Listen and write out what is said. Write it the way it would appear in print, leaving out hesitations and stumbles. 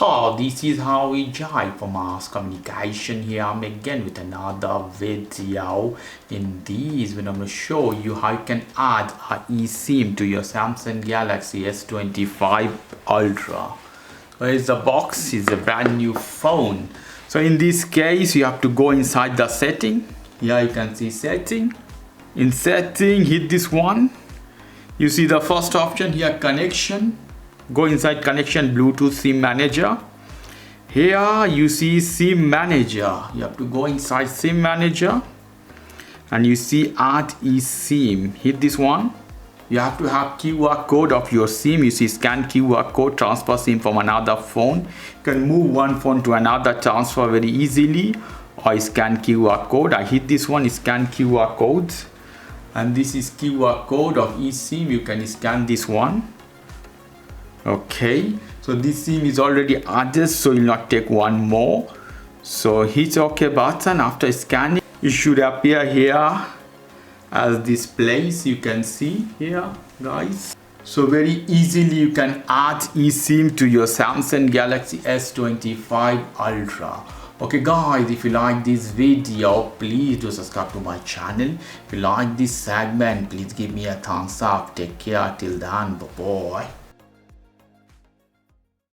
So this is how we jive for mass communication. Here I'm again with another video. In this when I'm going to show you how you can add a eSIM to your Samsung Galaxy S25 Ultra. Where is the box? It's a brand new phone. So in this case you have to go inside the setting. Here you can see setting. In setting, hit this one. You see the first option here, connection. Go inside connection, Bluetooth SIM manager. Here you see SIM manager. You have to go inside SIM manager and you see add eSIM. Hit this one. You have to have QR code of your SIM. You see scan QR code, transfer SIM from another phone. You can move one phone to another, transfer very easily, or scan QR code. I hit this one, scan QR code. And this is QR code of eSIM. You can scan this one. Okay, so this SIM is already added, so you'll not take one more. So hit OK button. After scanning, it should appear here as this place. You can see here, guys. So very easily you can add eSIM to your Samsung Galaxy S25 Ultra. Okay guys, if you like this video, please do subscribe to my channel. If you like this segment, please give me a thumbs up. Take care till then. Bye bye.